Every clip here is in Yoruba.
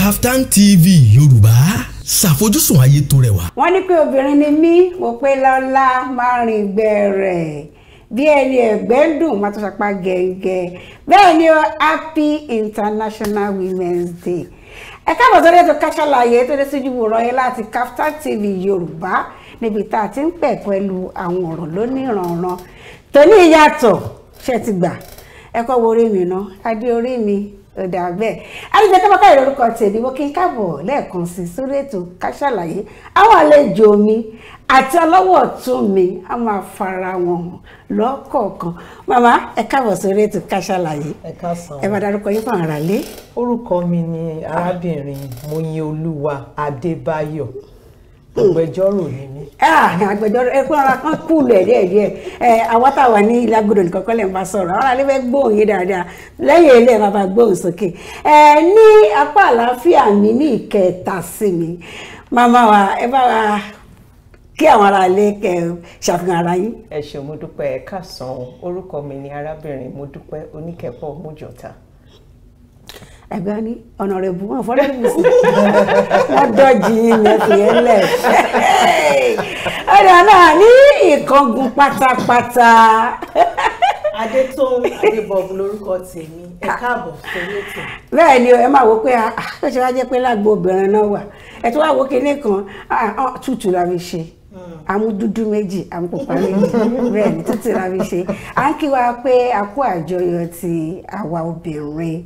Kaftan TV Yorùbá ṣàfojúsùn ayé tó rẹwà. wọ́n ní pé obìnrin ni mí mo pé lọ́lá máa rìn gbẹ̀rẹ̀ bí ẹni ẹ̀gbẹ́ ń dùn máa tó sapá gẹ̀ǹgẹ̀ bẹ́ẹ̀ ni ó Happy International Women's Day. ẹ káàbọ̀ sórí ètò Ká Sálàyé tó dé síjú wòran yẹn láti Kaftan TV Yorùbá níbi tá a ti ń pẹ̀ pẹ̀lú àwọn ọ̀rọ̀ lóníranran tòní ìyàtọ̀ ṣe ti gbà ẹ kọ́ wo orí mi ná adé orí mi ó dà bẹ́ẹ̀ alẹ́ tó bá káyọ̀ lórúkọ tèmi mo kí n káàbọ̀ lẹ́ẹ̀kan sí sórí ètò Ká Sálàyé àwọn àlejò mi àti ọlọ́wọ́ ọ̀tún mi a máa fara wọn hàn lọ́kọ̀ọ̀kan màmá ẹ káàbọ̀ sórí ètò Ká Sálàyé ẹ káàsán ẹ máa dárúkọ yín fún àwọn aráalé. orúkọ mi ni arábìnrin Mọ́yìnolúwa Adébáyọ̀ agbẹjọ́rò ni mí. agbẹjọ́rò ẹ pé ọ̀rọ̀ kan kú lẹ̀ díẹ̀díẹ̀ àwọn táwa ní ilé agbódò nìkan kọ́lẹ̀ ń bá sọ̀rọ̀ àwọn alẹ́ fẹ́ gbóhùn yín dáadáa lẹ́yìn ilé ẹ̀ bàbá gbóhùn sókè ní apá àlàáfíà mi ní ìkẹta sí mi màmá wa ẹ bá wa kí àwọn ará ilé kẹ ṣàfihàn ara yín. ẹ ṣé mo dúpẹ́ ẹ káàsán orúkọ mi ni arábìnrin Modúpẹ́ Oníkẹ́pọ̀ Mójọ̀tà. ẹgbẹ́ ní ọ̀nàrẹ́bù wọn fọ́lẹ́ bùsùn wọ́n dọ́jì yín ẹ̀fì ẹ̀lẹ̀ ọ̀dà náà ní ìkángun pátápátá. Adétóun Adébọ̀bù lórúkọ tèmi ẹ káàbọ̀ sórí ètò. bẹ́ẹ̀ ni ẹ máa wò pé ó ṣe wá jẹ́ pé lágbo obìnrin náà wà ẹ tó wá wo kinní kan tútù la fi ṣe àmú dúdú méjì àmú pupa méjì bẹ́ẹ̀ ni tútù la fi ṣe à ń kí wa pé a kú àjọyọ̀ ti àwa obìnrin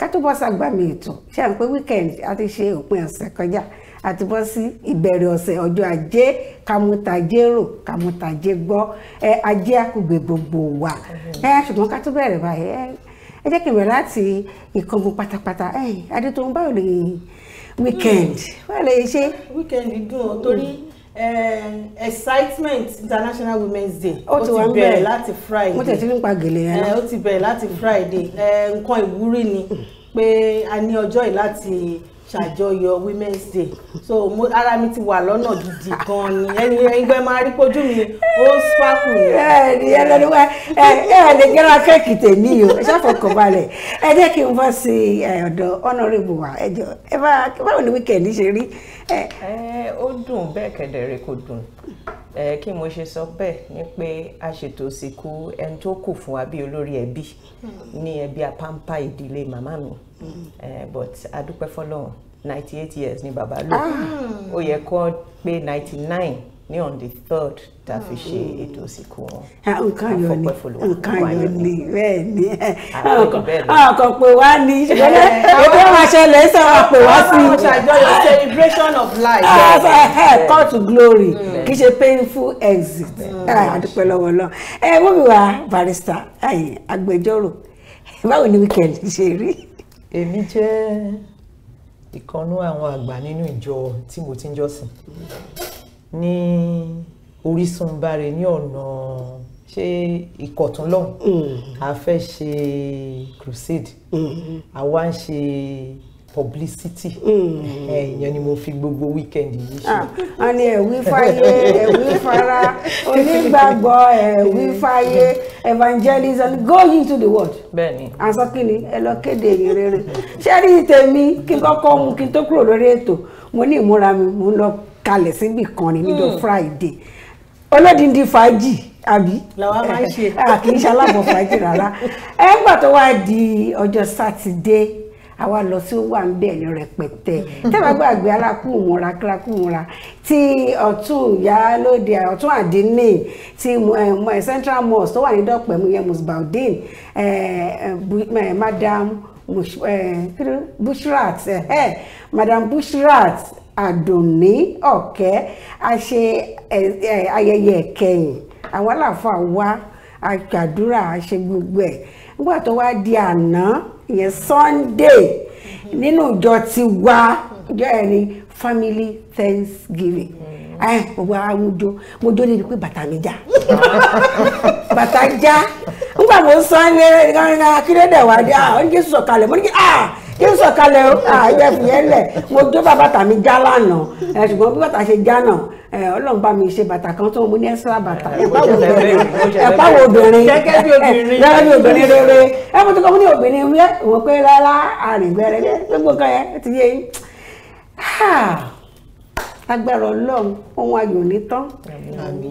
ká tó bọ́ sàgbà mi ètò ṣe à ń pé weekend a ti ṣe òpin ọ̀sẹ̀ kọjá àti bọ́ sí ìbẹ̀rẹ̀ ọ̀sẹ̀ ọjọ́ ajé kàmútajé rò kàmútajé gbọ́ ajé àkùgbè gbogbo wa ṣùgbọ́n ká tó bẹ̀rẹ̀ báyìí ẹ jẹ́ kí n bẹ̀rẹ̀ láti ìkángun pátápátá Adétóun báwo lè weekend báwo lè ṣe. weekend dùn ó torí excitement International Women's Day ó ti bẹ̀rẹ̀ láti Friday. mo tẹ̀sí nípa gèlè yẹn. ó ti bẹ̀rẹ̀ láti Friday nǹkan ìwúrí ni pé a ní ọjọ́ yìí láti ṣàjọyọ̀ Women's Day so ara mi ti wà lọ́nà gidi gan ni ẹgbẹ́ máa rí pójú mi ó sparkle ni. ẹni ẹlẹ́ni wá lè gẹ́ra kẹ́ẹ̀kì tèmi o ẹ ṣàfọkànbalẹ̀ ẹ jẹ́ kí n bọ́ sí ọ̀dọ̀ honourable wa ẹ jọ ẹ báwo ni weekend ṣe rí. ó dùn bẹ́ẹ̀ kẹ̀dẹ̀rẹ̀ kò dùn kí mo ṣe sọ bẹ́ẹ̀ ni pé a ṣètò ìsìnkú ẹni tó kù fún wa bí olórí ẹbí ní ẹbí apampa ìdílé màmá mi but a dúpẹ́ fọ́lọ́run 98 years ni bàbá lò ó yẹ kó pé 99 ní on the 3rd tá a fi ṣe ètò ìsìnkú wọn. nǹkan ayọ̀ ni bẹ́ẹ̀ ni àwọn kan pè wá ní ṣùgbọ́n ètò máa ṣẹlẹ̀ sọ̀rọ̀ pè wá sí. ṣàjọyọ̀ celebration of life. call to glory kì í ṣe painful exit. àdúpẹ́ lọ́wọ́ lọ wọ́n mi wá barrister agbẹjọ́rò báwo ni weekend ṣe rí. èmi jẹ́ ìkànnú àwọn àgbà nínú ìjọ tí mo ti ń jọ́sìn ní Orísun Báre ní ọ̀nà ṣe Ìkọ̀tún lọ́hùn a fẹ́ ṣe crusade àwa ń ṣe publicity ìyẹn ni mo fi gbogbo weekend yìí ṣe. wọ́n ní ẹ̀wí fáyé ẹ̀wí fara onígbàgbọ́ ẹ̀wí fáyé evangelism go into the world. bẹ́ẹ̀ni. àṣọ kìíní ẹ lọ kéde èyí rere ṣé rí tèmi kí n kọ́kọ́ mú kí n tó kúrò lórí ètò mo ní ìmúra mi mo ń lọ kalẹ̀ síbì kan ní níjọ́ Friday olódìndín fàájì àbí làwa máa ń ṣe kì í ṣe alábọ̀ fàájì rárá ẹgbà tó wá di ọjọ́ sátidé àwa lọ sí wà ń bẹ̀ ní rẹpẹtẹ tẹ́lá gbàgbé alákùnmọ́ra kílákùnmọ́ra tí ọ̀tún ìyálóde ọ̀tún àdínní tí Central Mosque tó wà ní dọ́pẹ̀mú yẹn Musbaudeen Madam Bushrat Madam Bushrat Àdùnní Ọ̀kẹ́ a ṣe ayẹyẹ ìkẹyìn àwọn aláàfáà wá àgbàdúrà a ṣe gbogbo ẹ̀ nígbà tó wá di àná ìyẹn Sunday nínú ìjọ ti wá ìjọ ẹ̀ ní family Thanksgiving gbogbo àwùjọ mo jó lè rí pé bàtà mi já bàtà já nígbà mo sọ ní akíndéèdè wà dé ọ ní Jésù sọ̀kalẹ̀ mo ní kí kí n sọ̀kalẹ̀ ààyè fìyẹ́lẹ̀ mo jó bàtà mi já lánàá ṣùgbọ́n bí bàtà ṣe já náà Ọlọ́run bá mi ṣe bàtà kan tó mo ní ẹ́sírà bàtà ẹ̀páwò obìnrin gẹ́gẹ́ bí obìnrin rere mo ti kọ́ mo ní obìnrin wíwẹ́ wọ́n pé rárá àrìngbẹ̀rẹ̀ gbogbo kan yẹn ti yé yín agbára Ọlọ́run ohun ayọ̀ ní tán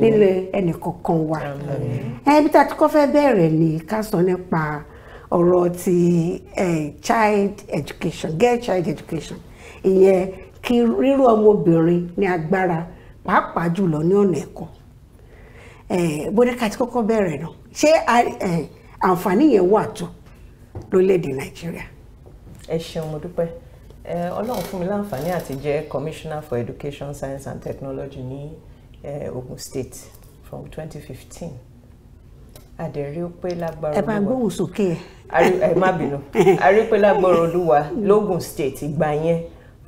nílé ẹnìkọ̀ọ̀kan wa bí tá a ti kọ́ fẹ́ bẹ̀rẹ̀ ní ká sọ nípa ọ̀rọ̀ ti child education girl child education ìyẹn kí rírú ọmọbìnrin ní agbára pàápàá jùlọ ní ọ̀nà ẹ̀kọ́ bóde ká ti kọ́kọ́ bẹ̀rẹ̀ náà ṣé àǹfààní yẹn wà tó lórílẹ̀‐èdè Nàìjíríà. ẹ ṣeun mo dúpẹ́ Ọlọ́run fún mi láǹfààní àti jẹ́ Commissioner for Education, Science and Technology ní Ogun State from 2015 àdẹ̀rí pé lágbára Olúwa ẹ bá gbóhùn sókè ẹ má bínú àrí pé lágbára Olúwa lógùn State ìgbà yẹn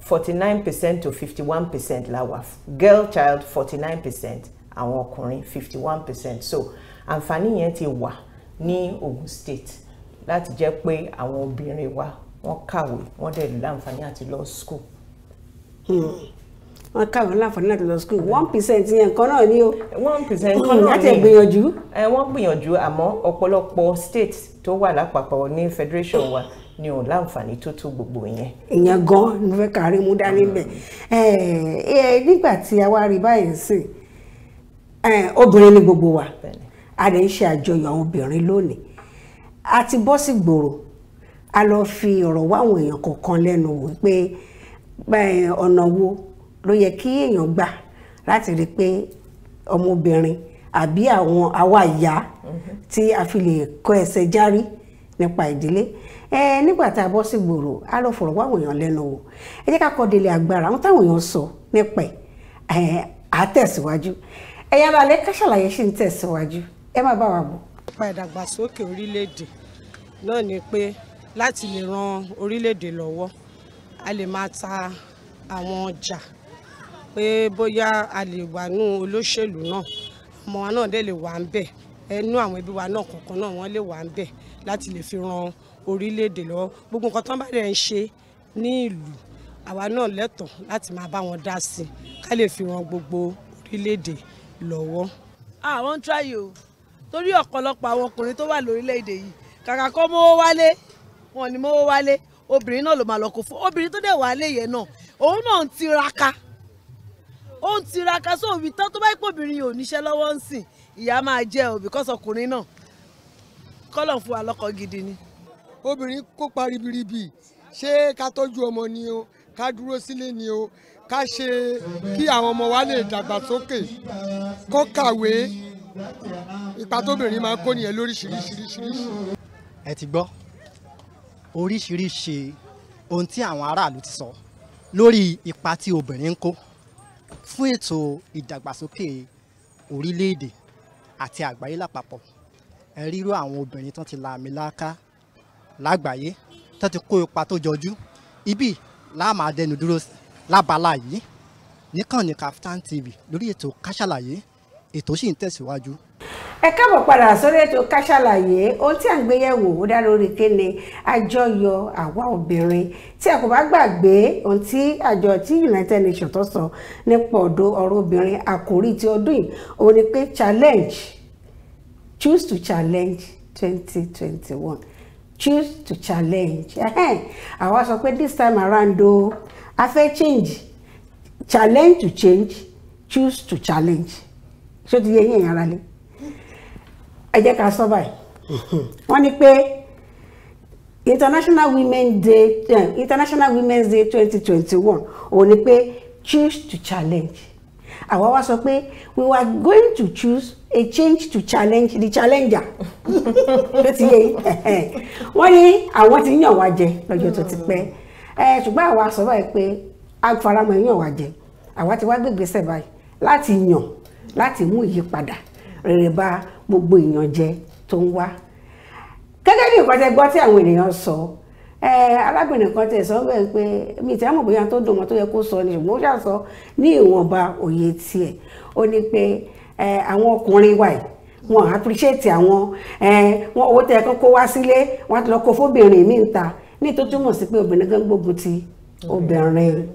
49% to 51% la wà girl child 49% àwọn ọkùnrin 51%. So àǹfààní yẹn ti wà ní Ogun State láti jẹ́ pé àwọn obìnrin wa wọ́n kàwé wọ́n dẹ̀ láǹfààní àti lọ school. Wọ́n kàwé láǹfààní láti lọ school 1% yẹn kan náà ni o. 1% kan náà ni láti gbìyànjú. Wọ́n gbìyànjú àmọ́ ọ̀pọ̀lọpọ̀ state tó wà lápapọ̀ ní federation wa ni ò láǹfààní tó tó gbogbo yẹn. ìyẹn gan ni mo fẹ́ kárí mú dání bẹ́ẹ̀ nígbà tí a wá rí báyìí sí obìnrin ní gbogbo wa a lè ń ṣe àjọyọ̀ àwọn obìnrin lónìí a ti bọ́ sí gbòòrò a lọ fi ọ̀rọ̀ wá àwọn èèyàn kọ̀ọ̀kan lẹ́nu wò pé ọ̀nà wo ló yẹ kí èèyàn gbà láti rí pé ọmọbìnrin àbí àwọn àwa ìyá tí a fi lè kọ́ ẹsẹ̀ járí nípa ìdílé nígbà tá a bọ́ sí gbòòrò a lọ fọ̀rọ̀ wá àwọn èèyàn lẹ́nu wò ẹ jẹ́ ká kọ́ délé agbára àwọn táwọn èèyàn sọ nípa àtẹ̀síwájú ẹ̀yà balẹ̀ ká ṣàlàyé ṣì ń tẹ̀síwájú ẹ má bá wa bọ̀. nípa ìdàgbàsókè orílẹ̀-èdè náà ni pé láti lè ran orílẹ̀-èdè lọ́wọ́ a lè máa ta àwọn ọjà pé bóyá a lè wà nú olóṣèlú náà ọmọ wa náà dẹ̀ lè wà ń bẹ̀ ẹnu àwọn ẹbí wa náà kọ̀ọ̀kan náà wọ́n lè wà ń bẹ̀ láti lè fi ran orílẹ̀-èdè lọ́wọ́ gbogbo nǹkan tó ń bá dẹ̀ ń ṣe ní ìlú àwa náà lẹ́tọ̀ọ́ láti máa bá wọn dá sí ká lè fi ran gbogbo orílẹ̀-èdè lọ́wọ́. àwọn ń tráyè o torí ọ̀pọ̀lọpọ̀ àwọn ọkùnrin tó wà lórílẹ̀-èdè yìí kàkà kó mówó wálé wọn ni mówó wálé obìnrin náà ló máa lọ kó fún obìnrin tó dẹ̀ wálé yẹn náà òun náà ń tiraka sóòwì tán tó bá yẹ pé obìnrin yìí ò níṣẹ́ lọ́wọ́ ń sìn ìyá máa jẹ́ o because ọkùnrin náà kọ́lọ̀ fún wa lọ́kọ gidi ni. obìnrin kópa ribiribi ṣé ká tọ́jú ọmọ ni o ká dúró sílé ni o ká ṣe kí àwọn ọmọ wa lè dàgbàsókè kó kàwé ipa tóbìnrin máa kó nìyẹn lóríṣiríṣiríṣiríṣi. ẹ ti gbọ́ oríṣiríṣi ohun tí àwọn aráàlú ti sọ lórí ipa tí obìnrin ń kó fún ètò ìdàgbàsókè orílẹ̀-èdè àti àgbáyé lápapọ̀ ẹ rírú àwọn obìnrin tó ti làmìlaka lágbàáyé tó ti kó ipa tó jọjú ibi láàmà dẹnu dúró lábala yìí níkànnì Kaftan TV lórí ètò Ká Sálàyé ètò sì ń tẹ̀síwájú. ẹ káàbọ̀ padà sórí ètò Ká Sálàyé ohun tí à ń gbé yẹ̀wò ó dá lórí kéne àjọyọ̀ àwa obìnrin tí a kò bá gbàgbé ohun tí àjọ tí United Nations tó sọ nípa ọ̀rọ̀ obìnrin àkòrí ti ọdún yìí òun ni pé choose to challenge 2021 choose to challenge àwa sọ pé this time around o a fẹ́ challenge to change choose to challenge ṣé ti yẹ yín ẹ̀yàn ara lé ẹ jẹ́ ká sọ báyìí wọ́n ní pé International Women's Day 2021 òun ni pé choose to challenge àwa wá sọ pé we were going to choose a change to challenge the challenger ṣé ti yẹ yín wọ́n ní àwọn ti yàn wá jẹ lọ́jọ́ tó ti pẹ́ ṣùgbọ́n àwa sọ báyìí pé a faramọ́ yàn wá jẹ àwa ti wá gbégbèsè báyìí láti mú ìyípadà rere bá gbogbo ìyànjẹ tó ń wá gẹ́gẹ́ bí nǹkan tẹ́ gbọ́ tí àwọn ènìyàn sọ arábìnrin kan tẹ́ sọ bẹ́ẹ̀ pé mi ti àmọ̀ bóyá tó dùn mọ́ tó yẹ kó sọ ni ṣùgbọ́n ó ṣàṣọ ní ìwọ̀nba òye tiẹ̀ ó ní pé àwọn ọkùnrin wa yìí wọn appreciate àwọn wọn owó tẹ́ kó wá sílé wọn ti lọ kó fóbìnrin mi ń ta ní tó túmọ̀ sí pé obìnrin gan gbógun ti obìnrin.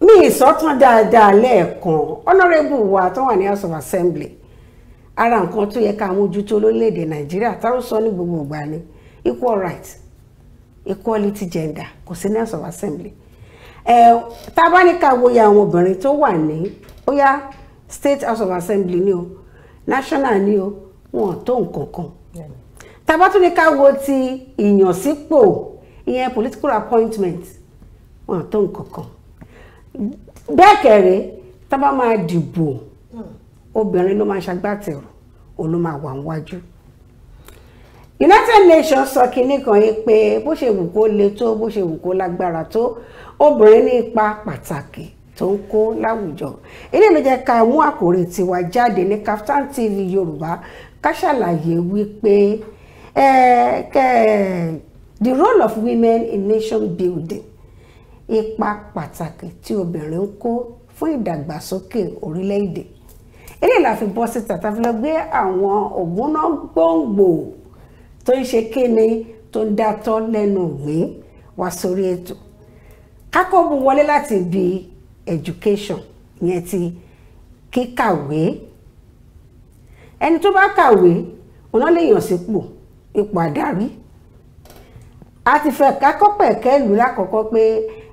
Mi ìsọ̀tàn dáadáa lẹ́ẹ̀kan honourable wa tó wà ní House of Assembly ara nǹkan tó yẹ ká mójútó lórílẹ̀‐èdè Nàìjíríà táwọn sọ ní gbogbo ìgbà ni equal rights equality gender kò sí ní House of Assembly. Tá a bá ní ká wo àwọn obìnrin tó wà ní bóyá State House of Assembly ni o national ni o wọn tó nǹkan kan. Tá a bá tún ní ká wo ti ìyànsípò ìyẹn political appointment wọn tó nǹkan kan. Bẹ́ẹ̀ kẹ̀rẹ́ tá a bá máa dìbò obìnrin ló máa ṣagbátẹrù òun ló máa wà níwájú. United Nations sọ kinní kan yìí pé bó ṣe wù kó le tó bó ṣe wù kó lágbára tó obìnrin ní ipa pàtàkì tó ń kó láwùjọ. Ilé ló jẹ́ ká mú àkòrí tiwa jáde ní Kaftan TV Yorùbá ká ṣàlàyé wípé the role of women in nation building ipa pàtàkì tí obìnrin ń kó fún ìdàgbàsókè orílẹ̀-èdè. Ilé la fi bọ́ síta tá a fi lọ gbé àwọn ògbóná gbòǹgbò tó ń ṣe kíni tó ń dátọ́ lẹ́nu ìgbín wá sórí ètò. Kákọ́ bu wọlé láti ibi education yẹn ti kíkàwé. Ẹni tó bá kàwé ọ̀nà lè yàn sípò ipò àdarí. A ti fẹ́ kákọ́ pẹ̀kẹ́ lù lákọ̀ọ́kọ́ pé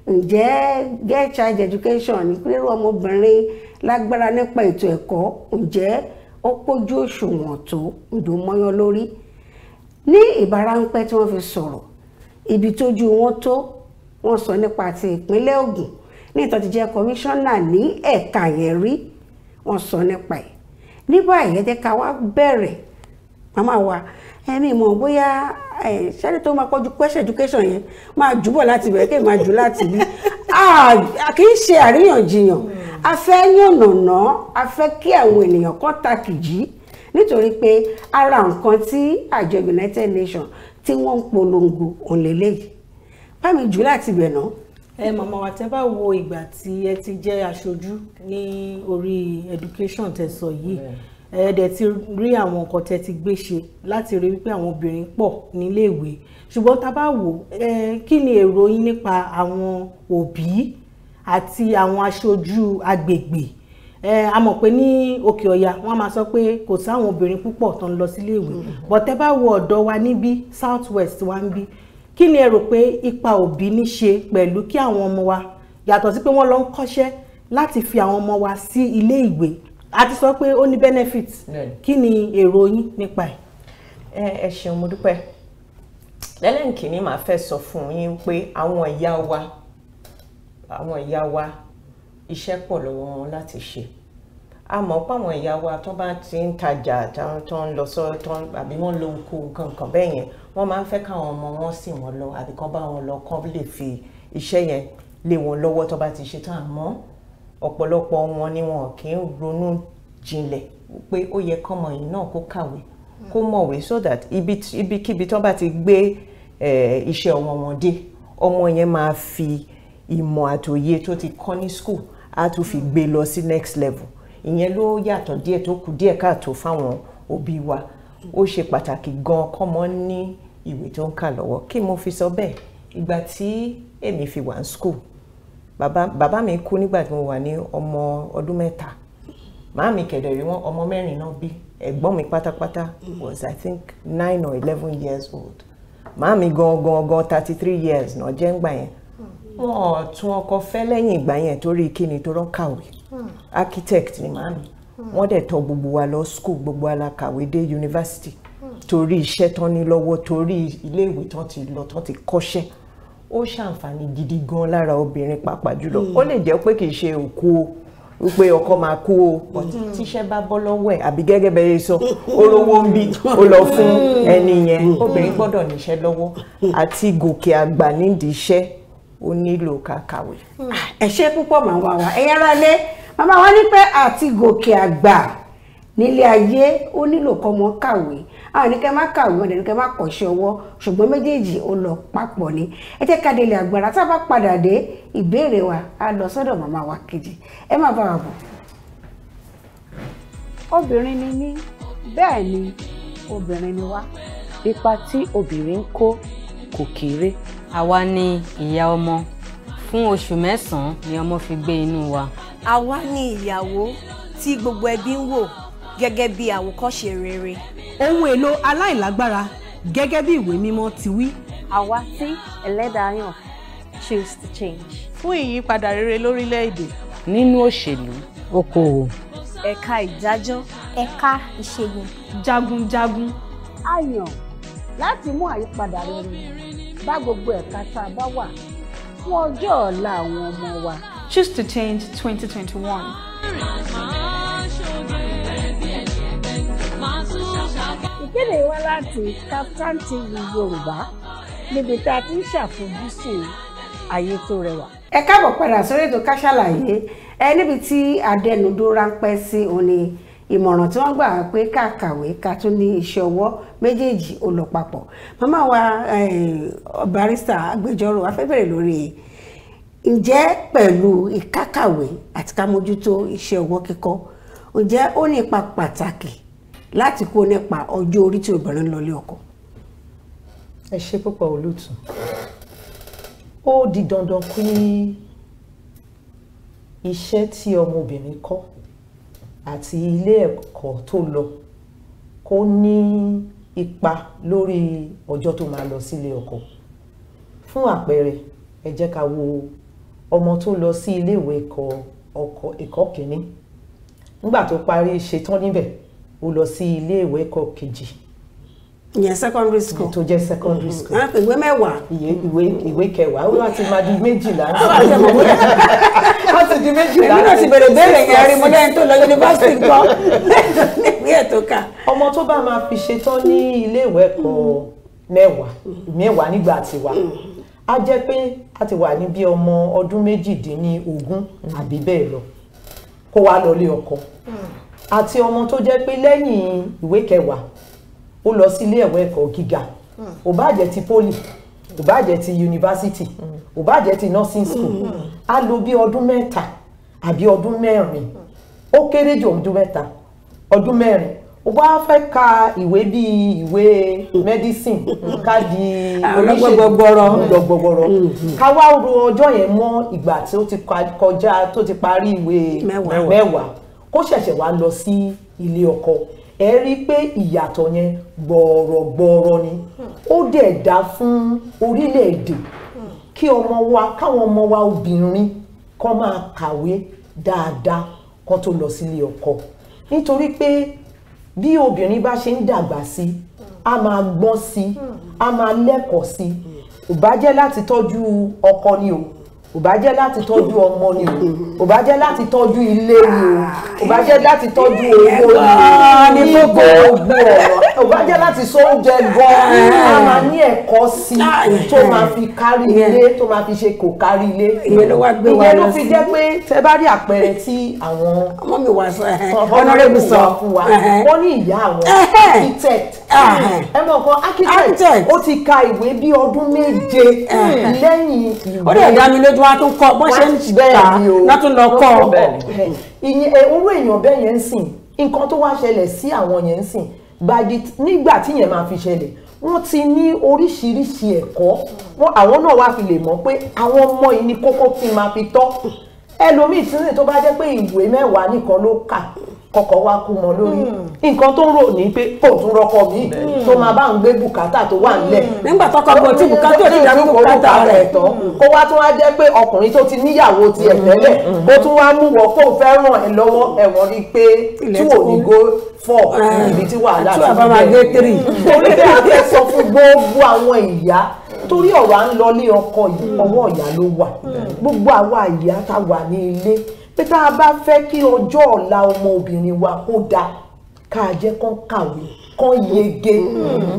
ǹjẹ́ girl child education ní pé ọmọbìnrin lágbára nípa ètò ẹ̀kọ́ ǹjẹ́ ó pójú òṣùwọ̀n tó ǹdó mọ́yán lórí. Ní ìbáránpẹ́ tí wọ́n fi sọ̀rọ̀ ibi tójú wọn tó wọ́n sọ nípa ti ìpínlẹ̀ Ògùn ní ìtọ́ ti jẹ́ kọmíṣánná ní ẹ̀ka yẹn rí wọ́n sọ nípa ẹ̀. Ní báyìí ẹ jẹ́ ká wá bẹ̀rẹ̀ màmá wa ẹ̀mí mọ̀ bóyá ṣẹ́ni tó máa kọjú question education yẹn máa jùbọ̀ láti bẹ̀rẹ̀ kí n máa jù láti bí kì í ṣe àríyànjiyàn a fẹ́ yànnàná a fẹ́ kí àwọn ènìyàn kan takìjì nítorí pé ara nǹkan tí àjọ United Nations tí wọ́n ń polongo òǹlẹ̀lẹ́yìí bá mi jù láti bẹ̀ náà. Màmá wa tẹ́ bá wo ìgbà tí ẹ ti jẹ́ aṣojú ní orí education tẹ́ sọ yìí dẹ̀ ti rí àwọn nǹkan tẹ́ ti gbé ṣe láti rí wípé àwọn obìnrin pọ̀ níléèwé ṣùgbọ́n tá bá wò kí ni èrò yín nípa àwọn òbí àti àwọn aṣojú agbègbè a mọ̀ pé ní Òkè Ọ̀yà wọ́n máa sọ pé kò sáwọn obìnrin púpọ̀ tó ń lọ síléèwé but tẹ́ bá wo ọ̀dọ̀ wa níbí South West wa ń bí kí ni ẹ rò pé ipa òbí ní ṣe pẹ̀lú kí àwọn ọmọ wa yàtọ̀ sí pé wọ́n lọ ń kọ́ṣẹ́ láti fi àwọn ọmọ wa sí ilé ìwé a ti sọ pé ó ní benefits kí ni èrò yín nípa ẹ̀. Ẹ ṣeun mo dúpẹ́ lẹ́lẹ́ǹkìní màá fẹ́ sọ fún yín pé àwọn ìyá wa iṣẹ́ pọ̀ lọ́wọ́ wọn láti ṣe. A mọ̀ pé àwọn ìyá wa tó bá ti ń tajà tó ń lọ sọ àbí wọ́n lo nǹkan bẹ́ẹ̀ yẹn wọ́n máa ń fẹ́ káwọn ọmọ wọn sì wọ́n lọ àbí kán bá wọn lọ kán lè fi iṣẹ́ yẹn lé wọn lọ́wọ́ tó bá ti ṣe tán àmọ́ ọ̀pọ̀lọpọ̀ wọn ni wọn kì í ronú jinlẹ̀ pé ó yẹ kọ́mọ yìí náà kó kàwé kó mọ̀wé so that ibikíbi tó bá ti gbé iṣẹ́ ọmọ wọn dé ọmọ yẹn máa fi ìmọ̀ àtòye tó ti kọ́ ní school á tún fi gbé lọ sí next level. Ìyẹn ló yàtọ̀ díẹ̀ tó kù díẹ̀ káàtó fáwọn òbí wa ó ṣe pàtàkì gan kọ́mọ ní ìwé tó ń kà lọ́wọ́. Kí mo fi sọ bẹ́ẹ̀ ìgbà tí èmi fi wà ní school bàbá mi kú nígbà tí mo wà ní ọmọ ọdún 3 màámi kẹ̀dẹ̀rí wọn ọmọ 4 náà bí ẹ̀gbọ́n mi pátápátá was I think 9 or 11 years old màámi gan 33 years náà jẹ́ ńgbà yẹn wọ́n tún ọkọ fẹ́ lẹ́yìn ìgbà yẹn torí kíni tó rán kàwé architect ni màámi wọ́n dẹ̀ tọ́ gbogbo wa lọ school gbogbo wa la kàwé dé university torí iṣẹ́ tán ní lọ́wọ́ torí iléèwé tán ti lọ tán ti kọ́ṣẹ́ ó ṣàǹfààní gidi gan lára obìnrin pàápàá jùlọ ó lè jẹ́ pé kì í ṣe òkú o wípé ọkọ máa kú o tíṣẹ́ bá bọ́ lọ́wọ́ ẹ̀ àbí gẹ́gẹ́ bẹ́ẹ̀ sọ olówó ń bí ó lọ fún ẹni yẹn obìnrin gbọ́dọ̀ níṣẹ́ lọ́wọ́ àti gòkè àgbà nídìí iṣẹ́ ó nílò ká kàwé. Ẹ ṣé púpọ̀ màmá wa ẹ̀yà ara lé màmá wa ní pé àti gòkè àgbà nílé ayé ó nílò kọ́mọ kàwé àwọn ní kẹ́ má kàwé wọn ní kẹ́ má kọ́ṣẹ́ ọwọ́ ṣùgbọ́n méjèèjì ó lọ papọ̀ ni. Ẹ jẹ́ ká délé agbára tá a bá padà dé ìbéèrè wa á lọ sọ́dọ̀ màmá wa kejì ẹ má bá wa bọ̀. Obìnrin ni mí bẹ́ẹ̀ ni obìnrin ni wá. Ipa tí obìnrin ń kó kò kéré. Àwa ni ìyá ọmọ. Fún oṣù 9 ni ọmọ fi gbé inú wa. Àwa ni ìyàwó tí gbogbo ẹbí ń wò gẹ́gẹ́ bí àwòkọ́ṣe rere. Ohun èlò aláìlágbára gẹ́gẹ́ bí ìwé mímọ́ ti wí. Àwa tí ẹlẹ́dàá yàn choose to change. Fún ìyípadà rere lórílẹ̀-èdè. Nínú òṣèlú, okòwò, ẹ̀ka ìdájọ́, ẹ̀ka ìṣègùn, jagunjagun. A yàn láti mú àyípadà rere bá gbogbo ẹ̀ka tá a bá wà fún ọjọ́ ọ̀la àwọn ọmọ wa. Choose to Change 2021. Ìkéde wá láti Kaftan TV Yorùbá níbi tá a ti ń ṣàfojúsùn ayé tó rẹwà. Ẹ káàbọ̀ padà sórí ètò Ká Sálàyé níbi tí adẹnudó ráńpẹ́ sí òní ìmọ̀ràn tí wọ́n gbà pé ká kàwé ká tún ní iṣẹ́ ọwọ́ méjèèjì ó lọ papọ̀. Màmá wa barista agbẹjọ́rò afẹ́bẹ̀rẹ̀ lórí ǹjẹ́ pẹ̀lú ìkákàwé àti ká mójútó iṣẹ́ ọwọ́ kíkọ́ ǹjẹ́ ó ní ipa pàtàkì láti kó nípa ọjọ́ orí tí obìnrin lọ lé ọkọ? Ẹ ṣé púpọ̀ olóòtú. Ó di dandan kí iṣẹ́ tí ọmọbìnrin kọ́ àti ilé ẹ̀kọ́ tó lọ kó ní ipa lórí ọjọ́ tó máa lọ sílé ọkọ. Fún àpẹẹrẹ, ẹ jẹ́ ká wo ọmọ tó lọ sí ilé ìwé ẹ̀kọ́ kìíní. Nígbà tó parí ṣetán níbẹ̀, ó lọ sí ilé ìwé ẹ̀kọ́ kejì. Ìyẹn secondary school. Tó jẹ́ secondary school. Ìwé mẹ́wàá. Ìwé kẹwàá. Ó wá ti máa di 12. Wọ́n ti di 12. Èmi náà ti bẹ̀rẹ̀ bẹ̀rẹ̀ yẹn rí mo lẹ́yìn tó lọ yunifásitì nǹkan níwé ẹ̀tọ́ ká. Ọmọ tó bá máa fi ṣetán ní ilé ìwé ẹ̀kọ́ mẹ́wàá nígbà tiwa, á jẹ́ pé a ti wà ní bí ọmọ ọdún 18 àbí bẹ́ẹ̀ lọ kó wá lọ lé ọkọ. Àti ọmọ tó jẹ́ pé lẹ́yìn ìwé kẹwàá ó lọ sí ilé ẹ̀kọ́ gíga, ó bá jẹ́ ti poli, ó bá jẹ́ ti yunifásitì, ó bá jẹ́ ti nursing school, á lò bí ọdún 3 àbí ọdún 4, ó kéré jù ọdún 3, ọdún 4. Ó bá fẹ́ ka ìwé bí ìwé medicine, ká di oníṣègùn, ká wá ro ọjọ́ yẹn mọ́ ìgbà tí ó ti kọjá tó ti parí ìwé mẹ́wàá kó ṣẹ̀ṣẹ̀ wá lọ sí ilé ọkọ. Ẹ rí pé ìyàtọ̀ yẹn gbọ̀rọ̀gbọ̀rọ̀ ni. Ó dẹ̀ dá fún orílẹ̀-èdè kí káwọn ọmọ wa obìnrin kó máa kàwé dáadáa kó tó lọ sílé ọkọ. Nítorí pé bí obìnrin bá ṣe ń dàgbà sí, a máa gbọ́n sí, a máa lẹ́kọ̀ọ́ sí. Ó bá jẹ́ láti tọ́jú ọkọ ni o, ó bá jẹ́ láti tọ́jú ọmọ ni o, ó bá jẹ́ láti tọ́jú ilé ni o, ó bá jẹ́ láti tọ́jú owó ni gbogbo ọ̀rọ̀, ó bá jẹ́ láti sọ oúnjẹ gan-an, a máa ní ẹ̀kọ́ sí tó máa fi kárí ilé, tó máa fi ṣe kò kárí ilé. Ìyẹn ló wá gbé wa lọ sí. Ìyẹn ló fi jẹ́ pé tẹ bá rí àpẹẹrẹ tí àwọn ọmọ mi wà sọ honorable sọ fún wa, wọ́n ní ìyá àwọn architect. Ẹ mọ̀ nǹkan architect ó ti ka ìwé bí ọdún 7 lẹ́yìn ìwé. Ó dẹ̀ dá mi lójú wá tún kọ́ bọ́n ṣe ń ta náà tún lọ kọ́. Owó èèyàn bẹ́ẹ̀ yẹn ń sìn, nǹkan tó wá ṣẹlẹ̀ sí àwọn yẹn ń sìn, nígbà tí yẹn máa fi ṣẹlẹ̀ wọ́n ti ní oríṣiríṣi ẹ̀kọ́, àwọn náà wá fi lè mọ̀ pé àwọn ọmọ yìí ní kókó kí n máa fi tọ́. Ẹlòmíì tí tó bá jẹ́ pé ìwé 10 nìkan ló kà kọ́kọ́ wá kú mọ́ lórí. Nǹkan tó ń rò ní pé kò tún rọ́kọ mi tó máa bá ń gbé bùkátà tó wà nílẹ̀. Nígbà tọ́kọ bọ̀ tí bùkátà ti dá bùkátà rẹ̀ tán, kó wá tún wá jẹ́ pé ọkùnrin tó ti níyàwó tiẹ̀ tẹ́lẹ̀ kó tún wá mú wọ́n kó fẹ́ ràn ẹ́ lọ́wọ́, ẹ̀wọ̀n rí pé tí ò ní go 4 níbi tí wàhálà ti bẹ̀rẹ̀. Torí pé a fẹ́ sọ fún gbogbo àwọn ìyá, torí ọ̀rọ̀ à ń lọ lé ọkọ yìí ọwọ́ ìyá ló wà. Gbogbo àwa ìyá tá wà ní ilé pé tá a bá fẹ́ kí ọjọ́ ọ̀la ọmọ obìnrin wa kó dáa, ká jẹ́ kán kàwé kán yege.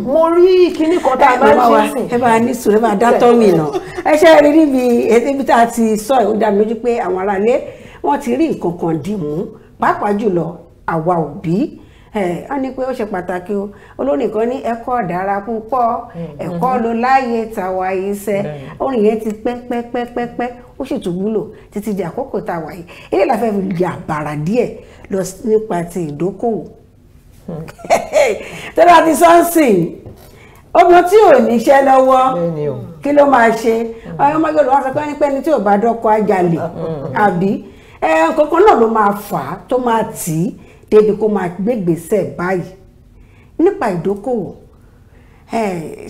Mo rí kíní kan tá a máa ń ṣe sìn. Ẹ bá ní sùn, ẹ bá dátọ́ mi nà. Ẹ ṣe rí níbi tá a ti sọ ẹ̀ ó dá mi lójú pé àwọn aráalé wọ́n ti rí nǹkan kan dì mú, pàápàá jùlọ àwa òbí. Wọ́n ní pé ó ṣe pàtàkì o, olórin kan ní ẹ̀kọ́ dára púpọ̀, ẹ̀kọ́ ló láyé tàwa iṣẹ́. Orin yẹn ti pẹ́ ó sì tún wúlò títí di àkókò tàwa yìí. Ilé ìlàfẹ́ fi yà bàrà díẹ̀ lọ nípa ti ìdókòwò. Tọ́lá ti sọ́nsìn ọmọ tí ò níṣẹ́ lọ́wọ́ kí ló máa ṣe ọmọ Yorùbá sọ pé ẹnikẹ́ni tí ò bá dọ́kọ ajalè àbí kankan náà ló máa fà á tó máa tì í débi kó máa gbégbèsè báyìí nípa ìdókòwò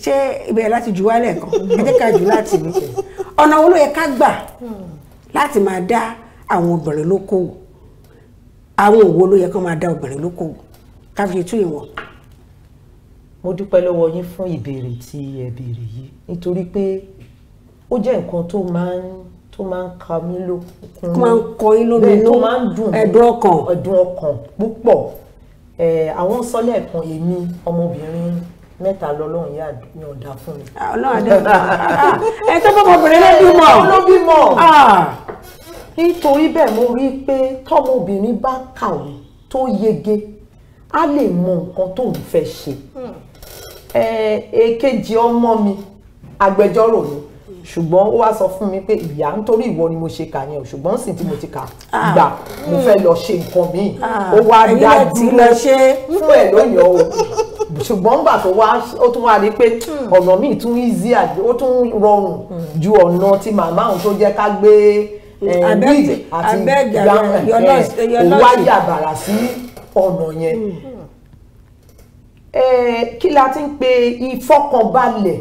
ṣé ibẹ̀ láti jù wálẹ̀ kan ẹ jẹ́ ká jù láti rí ọ̀nà wo ló yẹ ká gbà láti máa dá àwọn obìnrin lókòwò àwọn òwò ló yẹ kó máa dá obìnrin lókòwò ká fi tú ìwọ̀n. mo dúpẹ́ lọ́wọ́ yín fún ìbéèrè tí ẹ béèrè yìí nítorí pé ó jẹ́ nǹkan tó máa ń ka mí lókun, máa ń kọ yín lóminú, tó máa ń dùn ẹ̀dùn ọkàn púpọ̀. Àwọn sọ́lẹ̀ kan èmi ọmọbìnrin 3 lọ́lọ́run yọ̀ǹda fún mi. Ọlọ́run àdẹ́gbà ẹ tó bọ́ ọmọbìnrin ló bímọ. Nítorí bẹ́ẹ̀ mo rí pé tọ́mọbìnrin bá kàwé tó yege á lè mọ nǹkan tó ń fẹ́ ṣe. Èkejì ọmọ mi agbẹjọ́rò ni ṣùgbọ́n ó wá sọ fún mi pé ìyá nítorí ìwọ ni mo ṣe kà yẹn o ṣùgbọ́n sì tí mo ti kà gbà mo fẹ́ lọ ṣe nǹkan míì ó wá dá dúró fún ẹ̀ lóyún o ṣùgbọ́n nígbà tó wá ó tún wá rí pé ọ̀nà míì tún easy ó tún rọrùn ju ọ̀nà tí màmá òun tó jẹ́ ká gbé wig àti òun wá yàbàrà sí ọ̀nà yẹn. Kí la ti ń pe ìfọkànbalẹ̀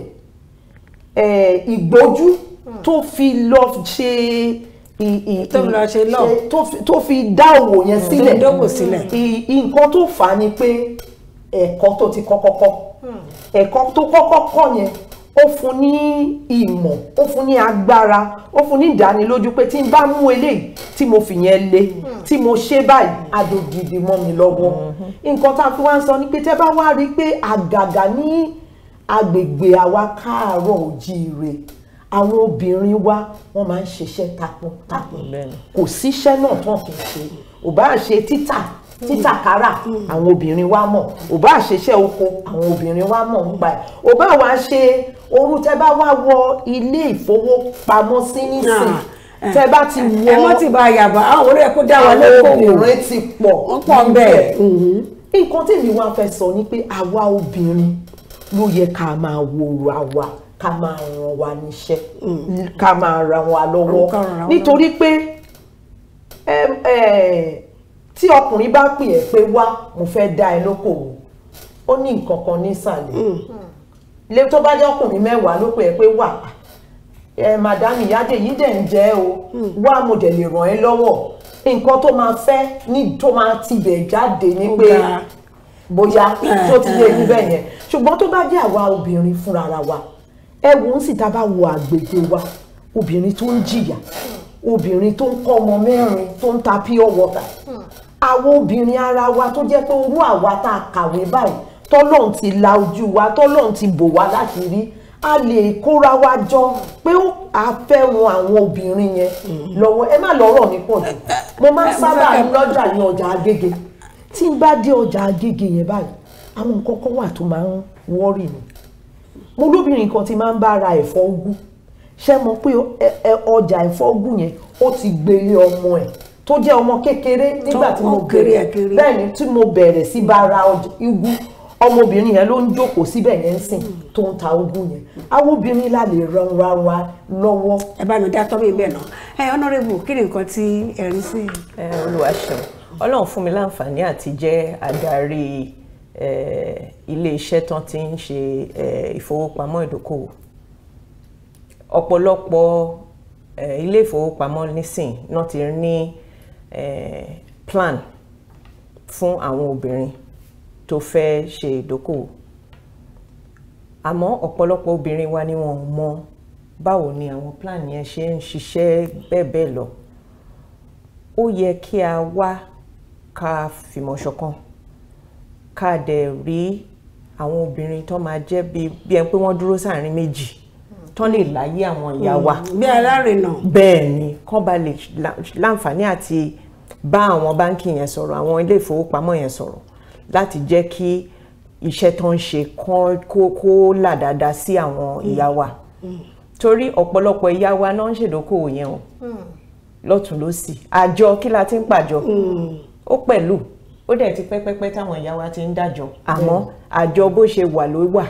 ìgbójú tó fi lọ ṣe tó fi dá òwò yẹn sílẹ̀ nǹkan tó fà á ni pé ẹ̀kọ́ tó ti kọ́kọ́ kọ́ ẹ̀kọ́ tó kọ́kọ́ kọ́ yẹn ó fún ní ìmọ̀ ó fún ní agbára ó fún ní ìdánilójú pé tí n bá mú eléyìí tí mo fi yẹn lé tí mo ṣe báyìí adògidì mọ́ mi lọ́wọ́ nǹkan tá a fi wá ń sọ ni pé tẹ́ bá wá rí i pé àgàgà ní agbègbè àwa káàárọ̀ oòjíire àwọn obìnrin wa wọ́n máa ń ṣiṣẹ́ takuntakun kò síṣẹ́ náà tán kì í ṣe ò bá ṣe títàkárà àwọn obìnrin wa mọ̀ ò bá ṣiṣẹ́ oko àwọn obìnrin wa mọ̀ nípa ẹ̀ ò bá wá ṣe orú tẹ́ bá wá wọ ilé ìfowópamọ́sí nísìn tẹ́ bá ti wọ ẹ mọ́ ti bá yàbá àwọn olóyè kó dá wa lóko obìnrin ti pọ̀ bẹ́ẹ̀ nǹkan tí mi wá fẹ́ sọ ni pé àwa obìnrin ló yẹ ká máa wo àwa ká máa ràn wá níṣẹ́ ká máa ràn wá lọ́wọ́ nítorí pé tí ọkùnrin bá pè ẹ́ pé wá mo fẹ́ dá ẹ lókòwò ó ní nǹkan kan nísàlẹ̀ lè tó bá jẹ́ ọkùnrin 10 ló pè ẹ́ pé wá madam ìyáde yìí dẹ̀ ń jẹ́ o wá mo dẹ̀ lè ràn ẹ́ lọ́wọ́ nǹkan tó máa fẹ́ ní tó máa tibẹ̀ jáde ní pé bóyá tó ti lè rí bẹ́ẹ̀ yẹn ṣùgbọ́n tó bá jẹ́ àwa obìnrin fúnra wa ẹ wò ó sì tá a bá wo àgbègbè wa obìnrin tó ń jìyà obìnrin tó ń kọ́ ọmọ 4 tó ń ta pure water àwọn obìnrin ara wa tó jẹ́ pé orú àwa tá a kàwé báyìí tọ́lọ́run ti la ojú wa tọ́lọ́run ti bò wá láti rí a lè kóra wa jọ pé a fẹ́ ran àwọn obìnrin yẹn lọ́wọ́ ẹ má lọ́rọ̀ mi pọ̀ jù mo máa ń sábà lọ́jà ní ọjà Agége tí n bá dé ọjà Agége yẹn báyìí àwọn nǹkan kan wà tó máa ń wọ́rì mi mo lóbìnrin kan ti máa ń bá ra ẹ̀fọ́ úgú ṣé mo pé ọjà ẹ̀fọ́ úgú yẹn ó ti gbélé ọmọ ẹ̀ tó jẹ́ ọmọ kékeré nígbà tí mo bẹ̀rẹ̀ bẹ́ẹ̀ ni tí mo bẹ̀rẹ̀ sí bá ra úgú ọmọbìnrin yẹn ló ń jókòó síbẹ̀ yẹn ń sìn tó ń ta úgú yẹn àwọn obìnrin la lè ran ra wa lọ́wọ́. ẹ bá mi dá tọ́ mi bẹ́ẹ̀ náà honorable kí ni nǹkan tí ẹ rí sí. Olúwaṣeun Ọlọ́run fún mi láǹfààní àti jẹ́ adarí ilé-iṣẹ́ tán tí ń ṣe ìfowópamọ́ ìdókòwò ọ̀pọ̀lọpọ̀ ilé ìfowópamọ́ nísìn náà ti ní plan fún àwọn obìnrin tó fẹ́ ṣe ìdókòwò àmọ́ ọ̀pọ̀lọpọ̀ obìnrin wa ni wọ́n mọ báwo ni àwọn plan yẹn ṣe ń ṣiṣẹ́ bẹ́ẹ̀ lọ ó yẹ kí a wá ká fìmọ̀ ṣọ̀kan ká dẹ̀ rí àwọn obìnrin tó máa jẹ́ bí ẹni pé wọ́n dúró sáàrin méjì tán lè láyé àwọn ìyá wa bí alárinà bẹ́ẹ̀ ni kán bá lè láǹfààní àti bá àwọn báńkì yẹn sọ̀rọ̀ àwọn ilé ìfowópamọ́ yẹn sọ̀rọ̀ láti jẹ́ kí iṣẹ́ tó ń ṣe kó là dáadáa sí àwọn ìyá wa torí ọ̀pọ̀lọpọ̀ ìyá wa náà ń ṣèdókòwò yẹn o lọ́tún lósì àjọ kí la ti ń pàjọ ó pẹ̀lú ó dẹ̀ ti pẹ́pẹ́pẹ́ táwọn ìyá wa ti ń dájọ àmọ́ àjọ bó ṣe wà ló wà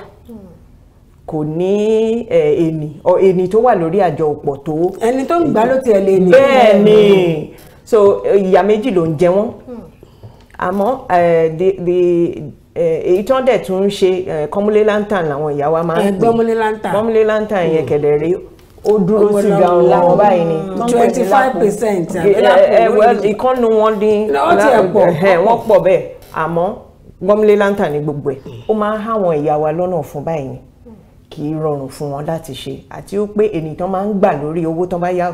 kò ní ẹni tó wà lórí àjọ òpó tó ẹni tó ń gbà ló tiẹ̀ lè ní. bẹ́ẹ̀ ni so ìyà méjì ló ń jẹ wọ́n àmọ́ èyí tó ń dẹ̀ tún ń ṣe kọ́múlé lantern làwọn ìyá wa máa ń pè gbọ́múlé lantern yẹn kẹ̀dẹ̀rẹ́ ó dúró sí gaun láwọn báyìí ni 25%. ìkànnù wọn dín wọ́n pọ̀ bẹ́ẹ̀ àmọ́ gbọ́múlé lantern ní gbogbo ẹ̀ ó máa ń háwọn ìyá wa lọ́nà fún báyìí ni kì í rọrùn fún wọn láti ṣe àti ó pé ènìyàn máa ń gbà lórí owó tó bá yá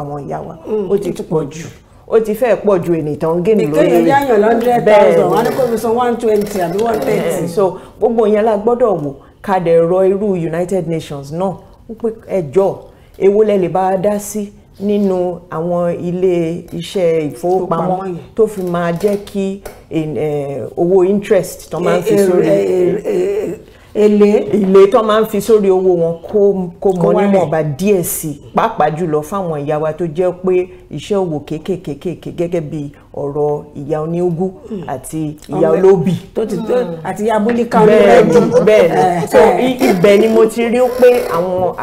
àwọn ìyá wa ó ti pọ̀ jù ó ti fẹ́ pọ̀ ju ènìyàn ń gènì lórí rẹ̀. ìkéyìn yáyàn 100,000 wọn ní kó fi san 120 àbí 130. so gbogbo yẹn la gbọ́dọ̀ wò ká dẹ̀ rọ irú United Nations náà wípé ẹjọ́ èwo lẹ lè bá a dá sí nínú àwọn ilé iṣẹ́ ìfowópamọ́ tó fi máa jẹ́ kí owó interest tó máa ń fi sórí èlé tó máa ń fi sórí owó wọn kó mọ níwọ̀nba díẹ̀ sí pàápàá jùlọ fáwọn ìyá wa tó jẹ́ pé iṣẹ́ òwò kéékèèké gẹ́gẹ́ bí ọ̀rọ̀ ìyá oníogún àti ìyá olóbì àti ìyá búlíkà bẹ́ẹ̀ ni so ibẹ̀ ni mo ti rí pé àwọn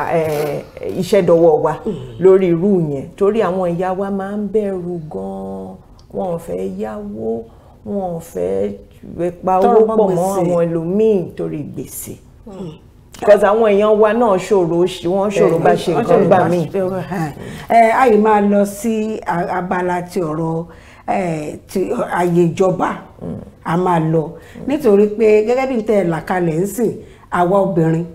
iṣẹ́ dọwọ́ wa lórí irú yẹn torí àwọn ìyá wa máa ń bẹ̀rù gan-an wọn ò fẹ́ yáwó wọn ò fẹ́ pa owó pọ̀ mọ́ àwọn ẹlòmíì torí gbèsè because àwọn èèyàn wa náà ṣòro bá ṣe nǹkan gbà míì. àyè máa lọ sí abala ti ọ̀rọ̀ ààyè ìjọba a máa lọ nítorí pé gẹ́gẹ́ bí n tẹ́ ẹ̀ làkalẹ̀ ń sìn àwa obìnrin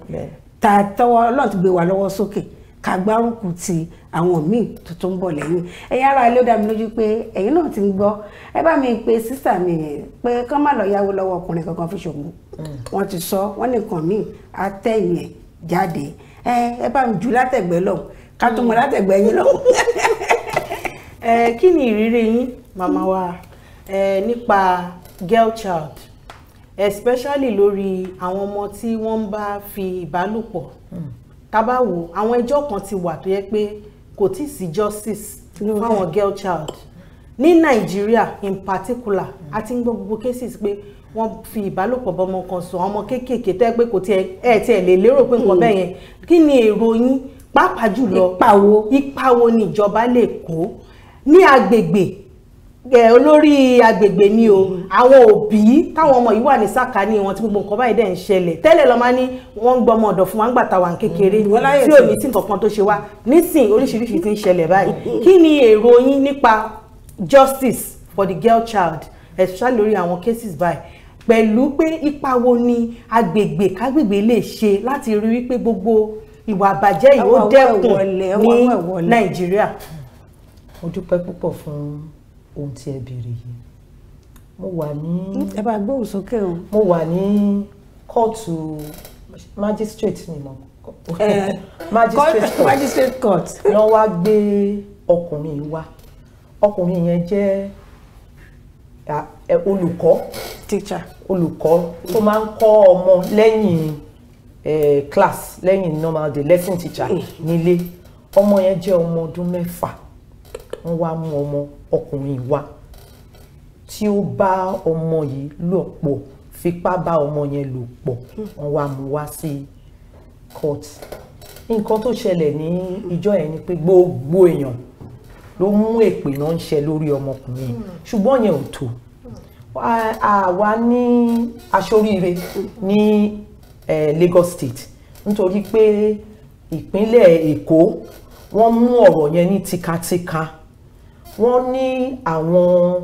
ta tọwọ́ Ọlọ́run ti gbé wa lọ́wọ́ sókè ká gbárùkù ti àwọn míì tó tó ń bọ̀ lẹ́yìn ẹ̀yin ará ilé ó dá mi lójú pé ẹ̀yin náà ti ń gbọ́ ẹ bá mi pe sísà mi pé kán má lọ yáwó lọ́wọ́ ọkùnrin kankan fi ṣògùn wọ́n ti sọ wọ́n nìkan míì àtẹ̀yìn ẹ̀ jáde ẹ bá mi jù látẹ̀gbẹ́ lọ ká tó mọ látẹ̀gbẹ́ yín lọ. kí ni ìrírí yín màmá wa nípa girl child especially lórí àwọn ọmọ tí wọ́n ń bá fi ìbálòpọ̀ tábàwò àwọn ẹjọ́ kan ti wà tó yẹ pé kò tí ì sí justice fún àwọn girl child ní Nàìjíríà in particular a ti ń gbọ́ gbogbo cases pé wọ́n fi ìbálòpọ̀ bọ́mọ kan sùn àwọn ọmọ kéékèèké tó yẹ pé kò tiẹ̀ lè lérò pé nǹkan bẹ́ẹ̀ yẹn kí ni èrò yín pàápàá jùlọ ipa wo ni ìjọba lè kó ní agbègbè olórí agbègbè ni o àwọn òbí táwọn ọmọ yìí wà ní sàkání wọn tí gbogbo nǹkan báyìí dẹ̀ ń ṣẹlẹ̀ tẹ́lẹ̀ lọ máa ní wọ́n ń gbọmọ ọ̀dọ̀ fún wa ń gbà ta wà ń kékeré tí ò ní tí nǹkan kan tó ṣe wá nísìn oríṣiríṣi tí ń ṣẹlẹ̀ báyìí kí ni èrò yín nípa justice for the girl child especially lórí àwọn cases báyìí pẹ̀lú pé ipa wo ni agbègbè kágbègbè lè ṣe láti rí wípé gbogbo ìwà àbàjẹ́ yìí ó dẹ́kun ní Nàìjíríà. mo dúpẹ́ púpọ̀ fún ohun tí ẹ béèrè yìí mo wà ní ẹ bá gbóhùn sókè o mo wà ní kóòtù magistrate mi mọ magistrate court lọ wá gbé ọkùnrin wá ọkùnrin yẹn jẹ́ olùkọ́ teacher olùkọ́ tó máa ń kọ́ ọmọ lẹ́yìn class lẹ́yìn normal day lesson teacher nílé ọmọ yẹn jẹ́ ọmọ ọdún 6 wọ́n wá mú ọmọ ọkùnrin wá tí ó bá ọmọ yìí lò pọ̀ fipá bá ọmọ yẹn lò pọ̀ wọ́n wá mú wá sí court nǹkan tó ṣẹlẹ̀ ní ìjọ yẹn ni pé gbogbo èèyàn ló mú èpè náà ń ṣe lórí ọmọkùnrin ṣùgbọ́n yẹn ò tó àwa ní aṣoríire ní Lagos State nítorí pé ìpínlẹ̀ Èkó wọ́n mú ọ̀rọ̀ yẹn ní tikatika wọ́n ní àwọn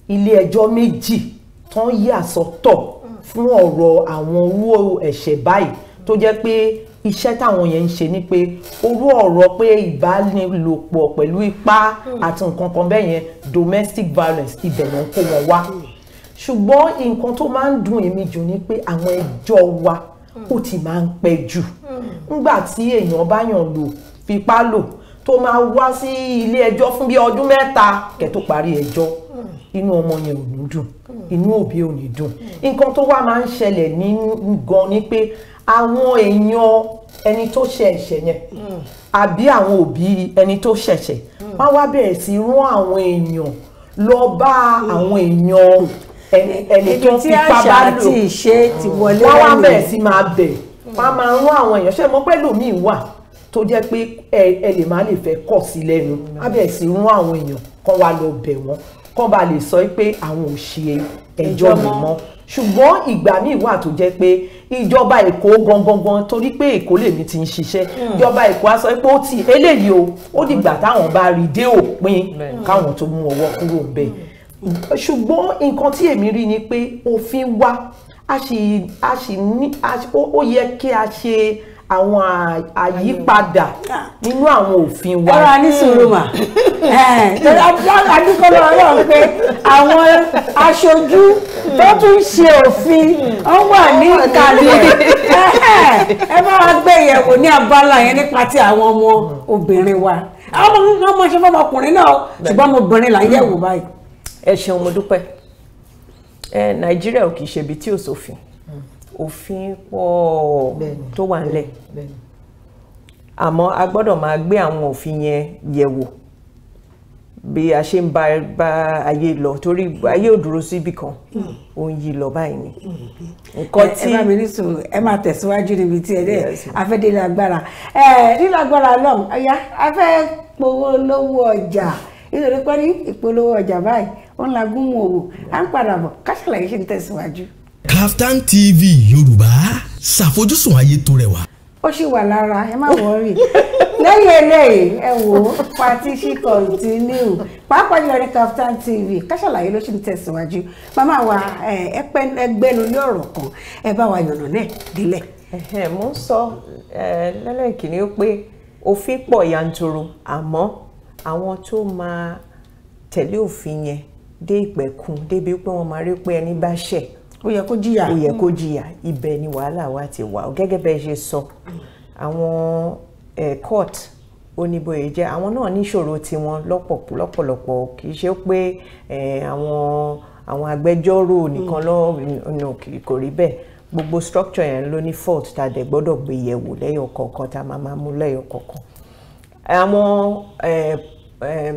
ilé ẹjọ́ méjì tán yà sọ́tọ̀ fún ọ̀rọ̀ àwọn owó ẹ̀ṣẹ̀ báyìí tó jẹ́ pé iṣẹ́ táwọn yẹn ń ṣe ni pé orú ọ̀rọ̀ pé ìbálòpọ̀ pẹ̀lú ipá àti nǹkan kan bẹ́ẹ̀ yẹn domestic violence ibẹ̀ ló ń kó wọn wá ṣùgbọ́n nǹkan tó máa ń dùn èmi jù ni pé àwọn ẹjọ́ wa ó ti máa ń pẹ́ jù nígbà tí èèyàn bá yàn lò fipá lò tó máa wá sí ilé ẹjọ́ fún bí ọdún 3 kẹ́ tó parí ẹjọ́ inú ọmọ yẹn ò ní dùn inú òbí ò ní dùn nǹkan tó wá máa ń ṣẹlẹ̀ ní gan ni pé àwọn èèyàn ẹni tó ṣe ẹ̀ṣẹ̀ yẹn àbí àwọn òbí ẹni tó ṣẹ̀ṣẹ̀ wọ́n wá bẹ̀rẹ̀ sí rán àwọn èèyàn lọ bá àwọn èèyàn ẹni tó fipá bá lò wọ́n wá bẹ̀rẹ̀ sí máa bẹ̀ wọ́n máa rán àwọn èèyàn ṣe mọ̀ pé lómi wà tó jẹ́ pé ẹ lè má lè fẹ́ kọ̀ sí lẹ́nu abẹ́ sì rán àwọn èèyàn kan wá lọ bẹ̀ wọ́n kan bá lè sọ pé àwọn ò ṣe ẹjọ́ mi mọ́ ṣùgbọ́n ìgbà míì wà tó jẹ́ pé ìjọba Èkó gangan torí pé Èkó lèmi ti ń ṣiṣẹ́ ìjọba Èkó á sọ pé ó ti eléyìí ó dìgbà táwọn bá rí dé òpin káwọn tó mú ọwọ́ kúrò bẹ́ẹ̀ ṣùgbọ́n nǹkan tí èmi rí ni pé òfin wa ó yẹ kí a ṣe àwọn àyípadà nínú àwọn òfin wa. ẹ̀rọ ní sùúrù mà adúgbò lọ́wọ́ pé àwọn aṣojú tó tún ṣe òfin wọ́n wà ní ìkàlẹ̀ ẹ bá wa gbé ìyẹ̀wò ní abala yẹn nípa ti àwọn ọmọ obìnrin wa àwọn ọmọ ṣe fọmọ ọkùnrin náà ṣùgbọ́n ọmọbìnrin là ń yẹ̀wò báyìí. ẹ ṣeun mo dúpẹ́ Nàìjíríà ò kì í ṣe ibi tí ò sófin òfin pọ̀ tó wà nílẹ̀ àmọ́ a gbọ́dọ̀ máa gbé àwọn òfin yẹn yẹ̀wò bí a ṣe ń bá ayé lọ torí ayé ò dúró síbì kan ó ń yí lọ báyìí ni. nǹkan tí ẹ bá mi ní sùúrù ẹ máa tẹ̀síwájú níbi tí ẹ dẹ́ afẹ́délé agbára nílò agbára lọ́m ọ̀yá afẹ́ polówó ọjà nítorí pé ní ìpolówó ọjà báyìí ó ń lagún mọ́ òwò à ń padà bọ̀ káṣàlàyé ṣe ń tẹ̀síwájú. Kaftan TV Yorùbá ṣàfojúsùn ayé tó rẹwà. ó sì wà lára ẹ má wọrí lẹ́yìn eléyìí ẹ wò ó pati ṣì kọ̀ǹtínú pàápàá jùlọ ní Kaftan TV káṣàlàyé ló ṣì ń tẹ̀síwájú màmá wa ẹgbẹ́nu ní ọ̀rọ̀ kan ẹ bá wa yànnà náà délẹ̀. mo ń sọ lẹ́lẹ́kìnní pé òfin pọ̀ yanturu àmọ́ àwọn tó máa tẹ̀lé òfin yẹn dé ìpẹ̀kun débi pé wọ́n máa rí pé ẹni bá ṣẹ̀ ó yẹ kó jìyà ó yẹ kó jìyà ibẹ̀ ni wàhálà wa ti wà gẹ́gẹ́ bẹ́ẹ̀ ṣe sọ àwọn court oníbòye jẹ́ àwọn náà níṣòro tiwọn lọ́pọ̀lọpọ̀ kì í ṣe pé àwọn agbẹjọ́rò nìkan lọ́nà kò rí bẹ́ẹ̀ gbogbo structure yẹn ló ní fault tá a dẹ̀ gbọ́dọ̀ gbé yẹ̀wò lẹ́yọ̀ kọ̀ọ̀kan tá a máa mú lẹ́yọ̀ kọ̀ọ̀kan àwọn